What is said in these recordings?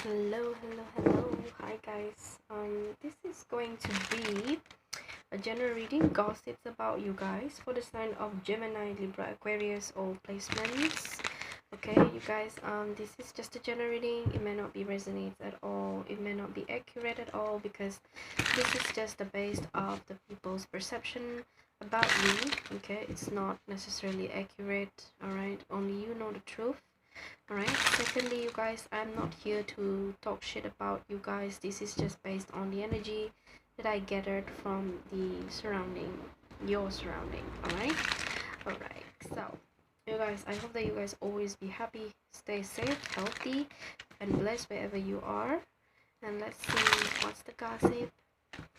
Hello. Hi guys. This is going to be a general reading, gossips about you guys for the sign of Gemini, Libra, Aquarius, all placements. Okay, you guys. This is just a general reading. It may not be resonate at all. It may not be accurate at all because this is just the base of the people's perception about you. Okay, it's not necessarily accurate. All right, only you know the truth. Alright, secondly, you guys, I'm not here to talk shit about you guys. This is just based on the energy that I gathered from your surrounding. Alright, so you guys, I hope that you guys always be happy, stay safe, healthy, and blessed wherever you are. And let's see what's the gossip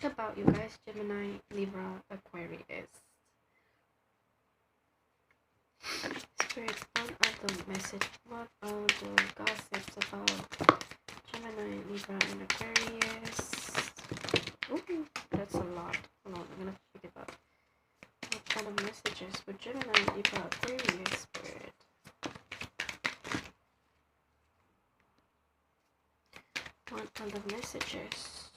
about you guys, Gemini, Libra, Aquarius. Spirit, what are the gossips about Gemini, Libra, and Aquarius? Ooh, that's a lot. Hold on, I'm gonna figure it out. What kind of messages for Gemini, Libra, Aquarius, Spirit? What are the messages?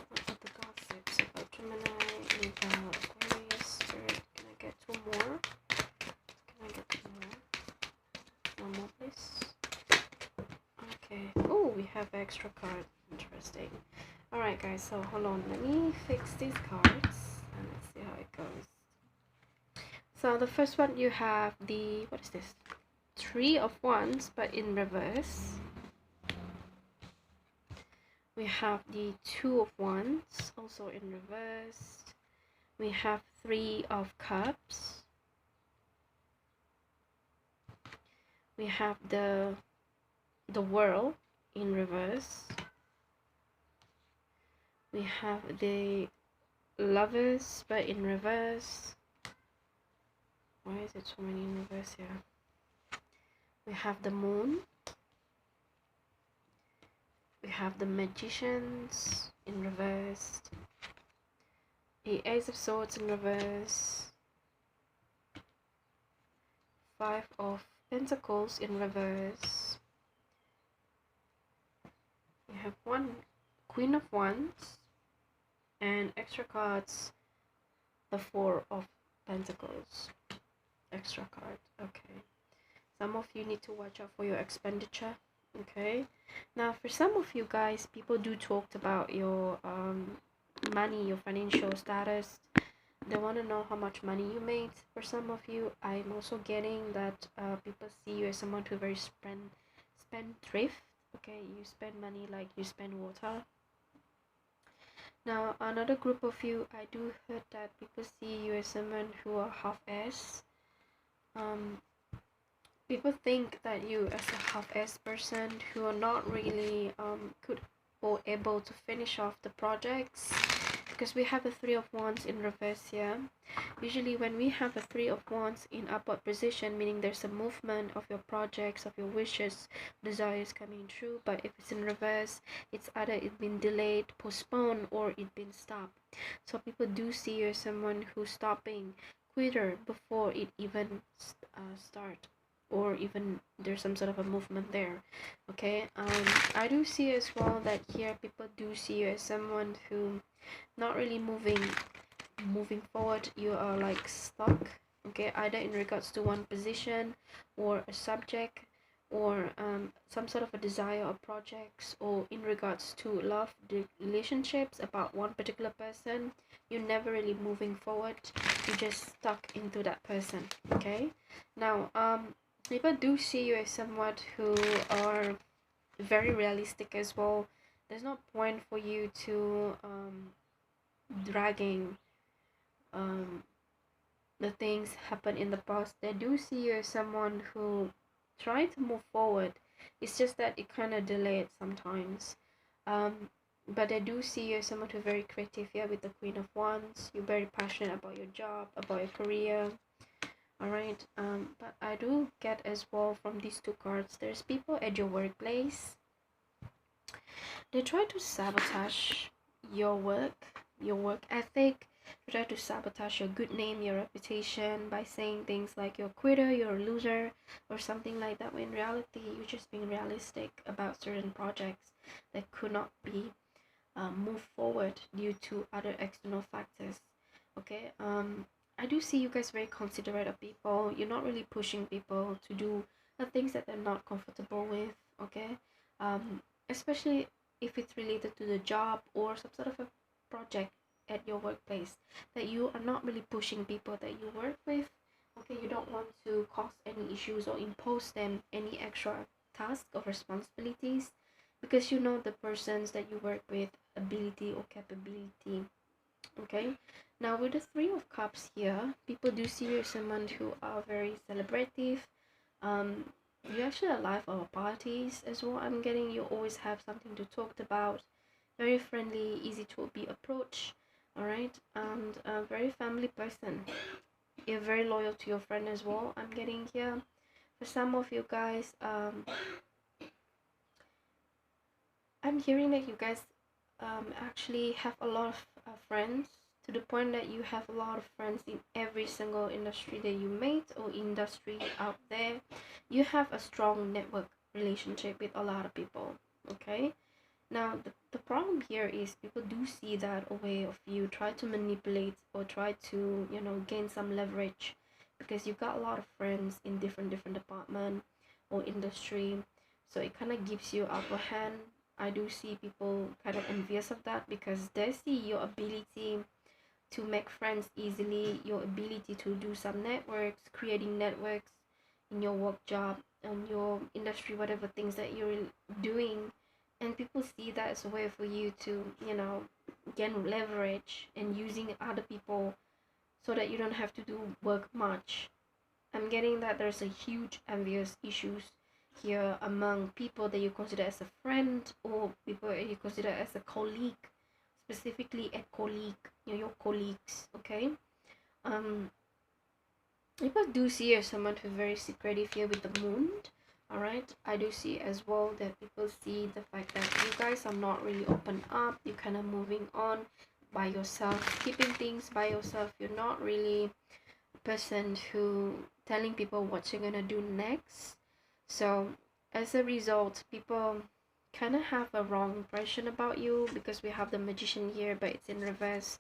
What are the gossips about Gemini, Libra, Aquarius, Spirit? Can I get two more? One more, please. Okay. Oh, we have extra card. Interesting. Alright, guys. So, hold on. Let me fix these cards. And let's see how it goes. So, the first one, you have the... What is this? Three of Wands, but in reverse. We have the Two of Wands, also in reverse. We have Three of Cups. We have the World in reverse. We have the Lovers, but in reverse. Why is it so many in reverse here? We have the Moon. We have the Magicians in reverse. The Ace of Swords in reverse. Five of Pentacles in reverse. We have one Queen of Wands and extra cards, the Four of Pentacles. Extra card. Okay, some of you need to watch out for your expenditure. Okay, now for some of you guys, people do talk about your money, your financial status. They want to know how much money you made. For some of you, I'm also getting that people see you as someone who very spendthrift. Okay, you spend money like you spend water. Now, another group of you, I do heard that people see you as someone who are half-ass. People think that you as a half-ass person who are not really good or able to finish off the projects. Because we have the Three of Wands in reverse here. Usually when we have a Three of Wands in upward position, meaning there's a movement of your projects, of your wishes, desires coming true. But if it's in reverse, it's either it's been delayed, postponed, or it's been stopped. So people do see you as someone who's stopping, quitter before it even start, or even there's some sort of a movement there. Okay, I do see as well that here people do see you as someone who not really moving forward. You are like stuck, okay, either in regards to one position or a subject, or some sort of a desire or projects, or in regards to love, the relationships about one particular person. You're never really moving forward, you're just stuck into that person. Okay, now people do see you as somewhat who are very realistic as well. There's no point for you to dragging the things happen in the past. They do see you as someone who try to move forward. It's just that it kind of delayed sometimes. But they do see you as someone who's very creative here with the Queen of Wands. You're very passionate about your job, about your career. Alright, but I do get as well from these two cards, there's people at your workplace. They try to sabotage your work ethic, try to sabotage your good name, your reputation, by saying things like you're a quitter, you're a loser, or something like that, when in reality you're just being realistic about certain projects that could not be moved forward due to other external factors. Okay, I do see you guys very considerate of people. You're not really pushing people to do the things that they're not comfortable with. Okay, especially if it's related to the job or some sort of a project at your workplace, that you are not really pushing people that you work with. Okay, you don't want to cause any issues or impose them any extra tasks or responsibilities, because you know the persons that you work with ability or capability. Okay, now with the Three of Cups here, people do see you as someone who are very celebrative. um you actually alive our parties as well. I'm getting you always have something to talk about, very friendly, easy to be approached. All right, and a very family person. You're very loyal to your friend as well, I'm getting here. For some of you guys, I'm hearing that you guys actually have a lot of friends, to the point that you have a lot of friends in every single industry that you made or industry out there. You have a strong network relationship with a lot of people. Okay, now the problem here is people do see that a way of you try to manipulate or try to, you know, gain some leverage, because you got a lot of friends in different department or industry, so it kind of gives you upper hand. I do see people kind of envious of that, because they see your ability to make friends easily, your ability to do some networks, creating networks in your work job and your industry, whatever things that you're doing. And people see that as a way for you to, you know, gain leverage and using other people so that you don't have to do work much. I'm getting that there's a huge envious issues here among people that you consider as a friend or people that you consider as a colleague, specifically a colleague, you know, your colleagues. Okay, people do see you as someone who's very secretive here with the moon. All right, I do see as well that people see the fact that you guys are not really open up. You're kind of moving on by yourself, keeping things by yourself. You're not really a person who telling people what you're gonna do next. So as a result, people kind of have a wrong impression about you, because we have the Magician here but it's in reverse.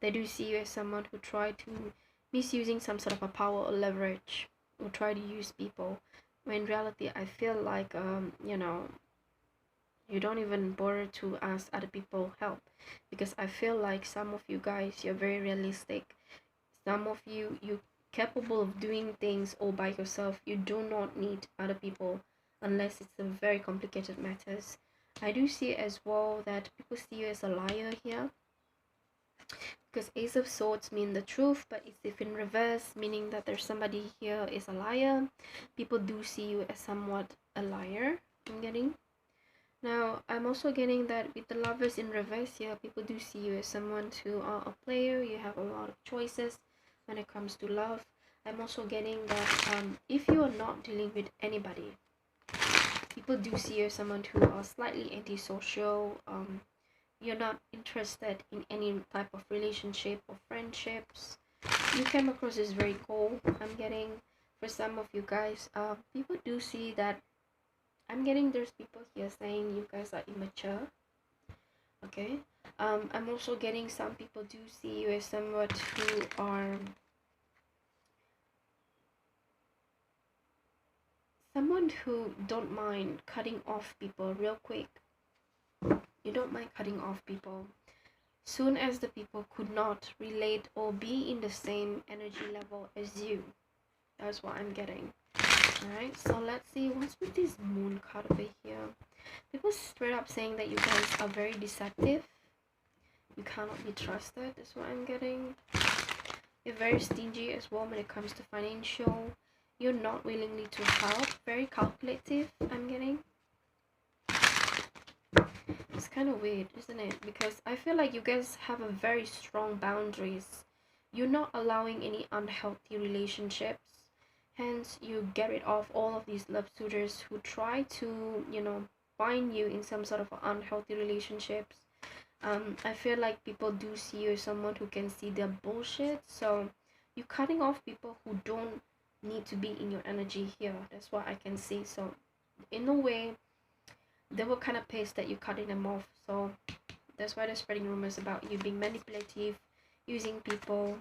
They do see you as someone who try to misusing some sort of a power or leverage, or try to use people, when in reality I feel like you know, you don't even bother to ask other people help, because I feel like some of you guys, you're very realistic. Some of you capable of doing things all by yourself. You do not need other people unless it's a very complicated matters. I do see as well that people see you as a liar here, because Ace of Swords mean the truth, but it's if in reverse, meaning that there's somebody here is a liar. People do see you as somewhat a liar, I'm getting. Now, I'm also getting that with the Lovers in reverse here, people do see you as someone who are a player. You have a lot of choices when it comes to love. I'm also getting that if you are not dealing with anybody, people do see you as someone who are slightly antisocial. You're not interested in any type of relationship or friendships. You came across as very cold, I'm getting. For some of you guys, people do see that. I'm getting there's people here saying you guys are immature. Okay, I'm also getting some people do see you as somewhat who are someone who don't mind cutting off people real quick. You don't mind cutting off people soon as the people could not relate or be in the same energy level as you. That's what I'm getting. Alright, so let's see what's with this moon card over here. People straight up saying that you guys are very deceptive. You cannot be trusted, is what I'm getting. You're very stingy as well when it comes to financial. You're not willingly to help. Very calculative, I'm getting. It's kind of weird, isn't it? Because I feel like you guys have a very strong boundaries. You're not allowing any unhealthy relationships. Hence, you get rid of all of these love suitors who try to, you know, bind you in some sort of unhealthy relationships. I feel like people do see you as someone who can see their bullshit, so you're cutting off people who don't need to be in your energy here. That's what I can see. So in a way, they were kind of pissed that you're cutting them off. So that's why they're spreading rumors about you being manipulative, using people,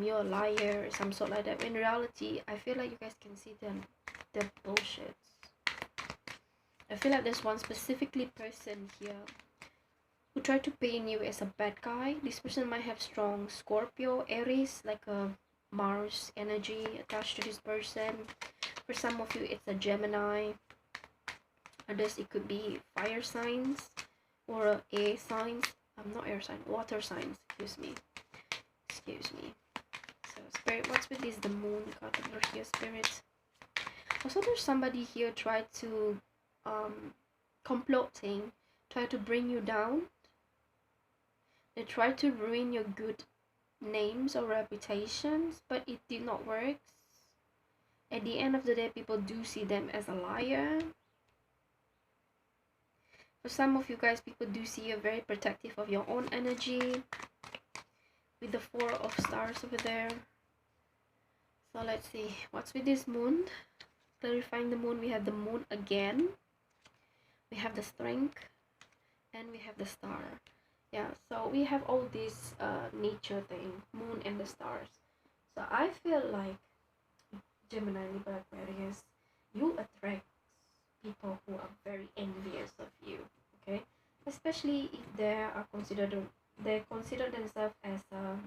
you're a liar or some sort like that. In reality, I feel like you guys can see their bullshit. I feel like there's one specifically person here who tried to paint you as a bad guy. This person might have strong Scorpio, Aries, like a Mars energy attached to this person. For some of you, it's a Gemini. Others, it could be fire signs or air signs. Not air sign, water signs. Excuse me. So, Spirit, what's with this? The Moon card over here, Spirit. Also, there's somebody here tried to comploting, try to bring you down. They tried to ruin your good names or reputations, but it did not work. At the end of the day, people do see them as a liar. For some of you guys, people do see you very protective of your own energy. With the 4 of stars over there. So let's see, what's with this Moon? Clarifying the Moon, we have the Moon again. We have the Strength. And we have the Star. Yeah, so we have all this nature thing, Moon and the stars. So I feel like Gemini, Libra, Aquarius, you attract people who are very envious of you, okay? Especially if they consider themselves as a,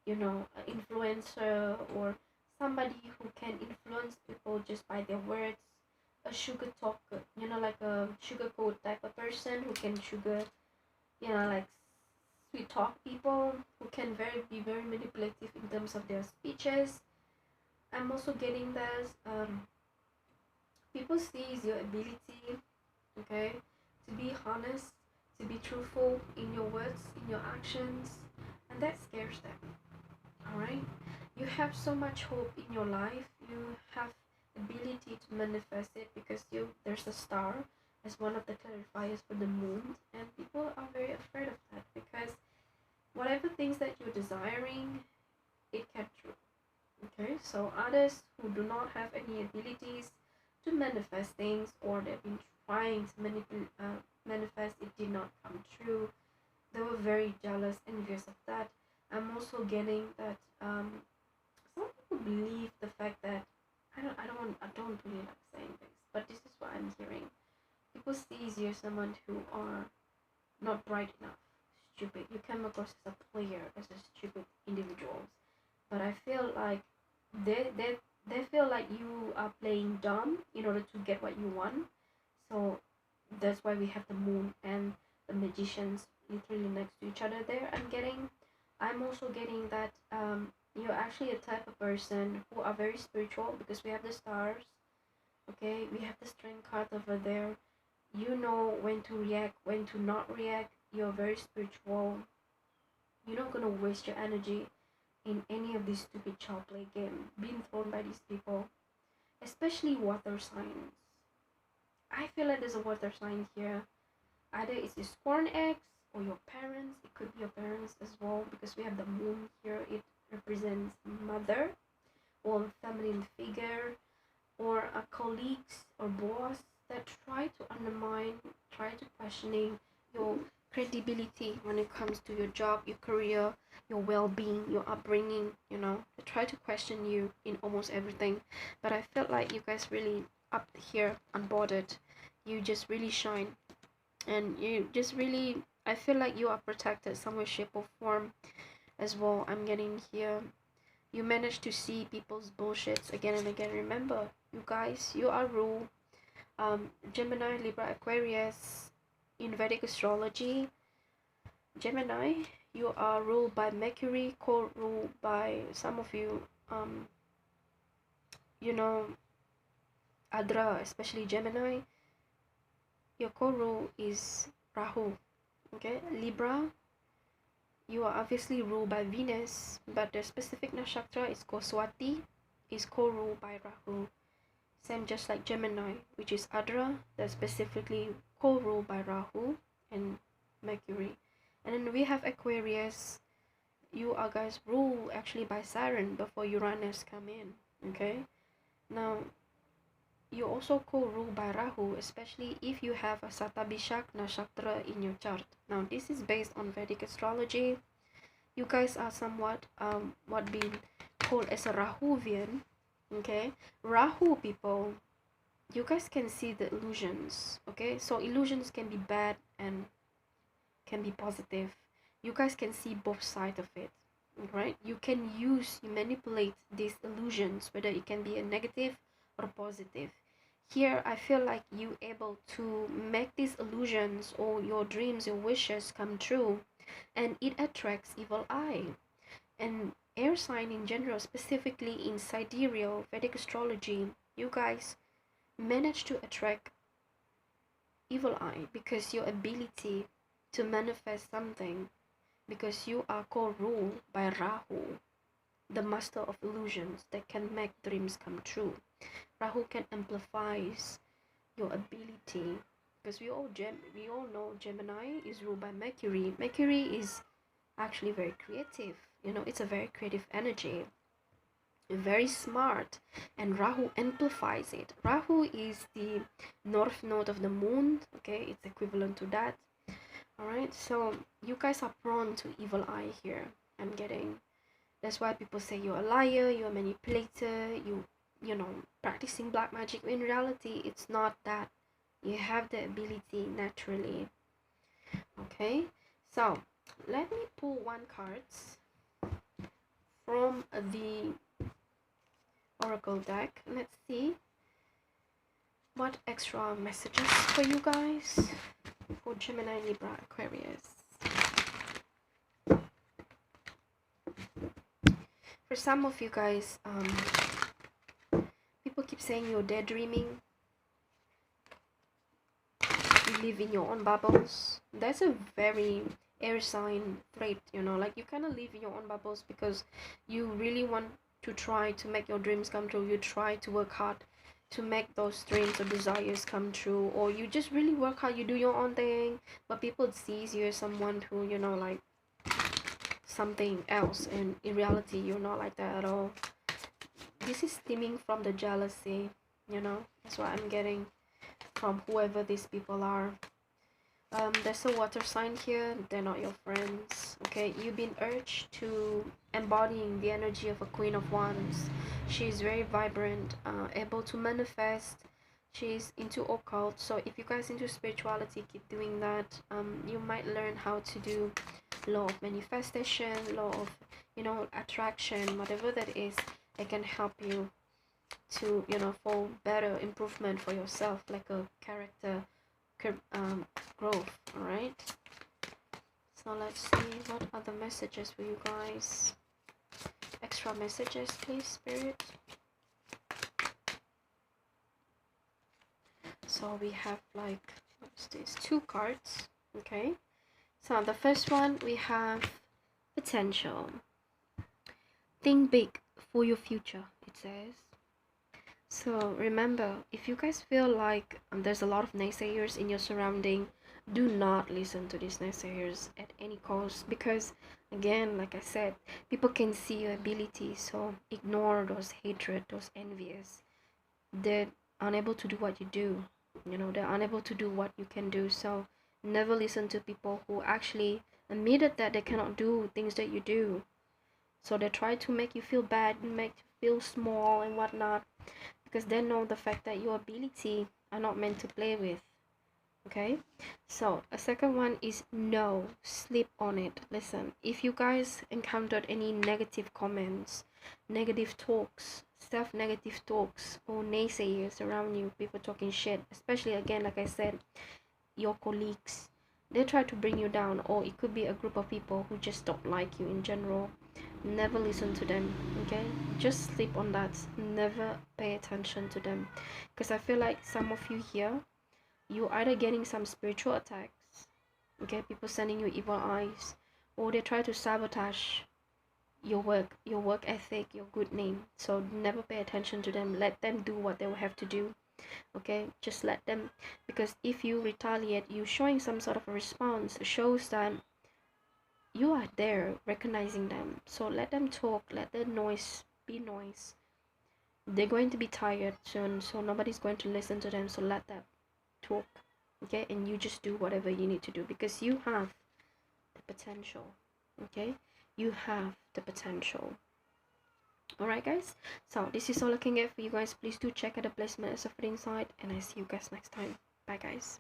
you know, an influencer or somebody who can influence people just by their words, a sugar talker, you know, like a sugar coat type of person who can like sweet talk people, who can be very manipulative in terms of their speeches. I'm also getting this people sees your ability, okay, to be honest, to be truthful in your words, in your actions, and that scares them. All right, you have so much hope in your life, you have ability to manifest it because there's a star as one of the clarifiers for the Moon, and people are very afraid of that because whatever things that you're desiring, it can true. Okay, so others who do not have any abilities to manifest things, or they've been trying to manifest, it did not come true, they were very jealous, envious of that. I'm also getting that some people believe the fact that I don't really like saying this, but this is what I'm hearing. People see you as someone who are not bright enough, stupid. You come across as a player, as a stupid individuals. But I feel like they feel like you are playing dumb in order to get what you want. So that's why we have the Moon and the Magicians literally next to each other there. I'm also getting that you're actually a type of person who are very spiritual because we have the stars. Okay, we have the Strength card over there. You know when to react, when to not react. You're very spiritual. You're not gonna waste your energy in any of these stupid child play game being thrown by these people, especially water signs. I feel like there's a water sign here. Either it's your scorn ex or your parents. It could be your parents as well because we have the Moon here. It represents mother or feminine figure or a colleagues or boss that try to undermine, try to questioning your credibility when it comes to your job, your career, your well-being, your upbringing, you know. They try to question you in almost everything. But I felt like you guys really up here unbothered. You just really shine. And you just really, I feel like you are protected some way, shape or form as well. I'm getting here. You manage to see people's bullshits again and again. Remember, you guys, you are ruled. Gemini, Libra, Aquarius, in Vedic astrology, Gemini, you are ruled by Mercury, co-ruled by some of you, you know, Adra, especially Gemini. Your co-rule is Rahu. Okay, Libra, you are obviously ruled by Venus, but the specific nakshatra is Koswati, is co-ruled by Rahu. Same just like Gemini, which is Adra, that's specifically co-ruled by Rahu, and Mercury. And then we have Aquarius. You are guys ruled actually by Saturn before Uranus come in. Okay, now you also co-ruled by Rahu, especially if you have a Satabhishak Nakshatra in your chart. Now this is based on Vedic astrology. You guys are somewhat what being called as a Rahuvian. Okay, Rahu people, you guys can see the illusions. Okay, so illusions can be bad and can be positive. You guys can see both sides of it, right? You manipulate these illusions, whether it can be a negative or positive. Here I feel like you able to make these illusions or your dreams, your wishes come true, and it attracts evil eye. And air sign in general, specifically in sidereal Vedic astrology, you guys manage to attract evil eye because your ability to manifest something, because you are co-ruled by Rahu, the master of illusions that can make dreams come true. Rahu can amplify your ability, because we all know Gemini is ruled by Mercury. Mercury is actually very creative. You know, it's a very creative energy, very smart, and Rahu amplifies it. Rahu is the north node of the moon. Okay, it's equivalent to that. All right, so you guys are prone to evil eye here. I'm getting. That's why people say you're a liar, you're a manipulator, you know, practicing black magic. In reality, it's not that. You have the ability naturally. Okay, so let me pull one card from the oracle deck. Let's see what extra messages for you guys for Gemini, Libra, Aquarius. For some of you guys, people keep saying you're daydreaming. You live in your own bubbles. That's a very air sign trait, you know, like you kind of live in your own bubbles because you really want to try to make your dreams come true. You try to work hard to make those dreams or desires come true, or you just really work hard, you do your own thing, but people sees you as someone who, you know, like something else, and in reality you're not like that at all. This is stemming from the jealousy, you know. That's what I'm getting from whoever these people are. There's a water sign here. They're not your friends. Okay, you've been urged to embodying the energy of a Queen of Wands. She's very vibrant, able to manifest. She's into occult, so if you guys into spirituality, keep doing that. You might learn how to do law of manifestation, law of, you know, attraction, whatever that is. It can help you to, you know, for better improvement for yourself, like a character growth. All right, so let's see what other messages for you guys. Extra messages, please, Spirit. So we have, like, what's this, 2 cards. Okay, so the first one, we have potential. Think big for your future, it says. So remember, if you guys feel like there's a lot of naysayers in your surrounding, do not listen to these naysayers at any cost, because again, like I said, people can see your ability, so ignore those hatred, those envious. They're unable to do what you do, you know, they're unable to do what you can do. So never listen to people who actually admitted that they cannot do things that you do. So they try to make you feel bad and make you feel small and whatnot, because they know the fact that your ability are not meant to play with. Okay, so a second one is no, sleep on it. Listen, if you guys encountered any negative comments, negative talks, self-negative talks, or naysayers around you, people talking shit, especially, again, like I said, your colleagues, they try to bring you down, or it could be a group of people who just don't like you in general. Never listen to them. Okay, just sleep on that. Never pay attention to them, because I feel like some of you here, you either getting some spiritual attacks, okay, people sending you evil eyes, or they try to sabotage your work ethic, your good name. So never pay attention to them. Let them do what they will have to do. Okay, just let them, because if you retaliate, you showing some sort of a response, shows that you are there recognizing them. So let them talk, let the noise be noise. They're going to be tired soon, so nobody's going to listen to them, so let them talk. Okay, and you just do whatever you need to do, because you have the potential. Okay, you have the potential. Alright guys, so this is all I can get for you guys. Please do check out the placement as a reading site, and I see you guys next time. Bye guys.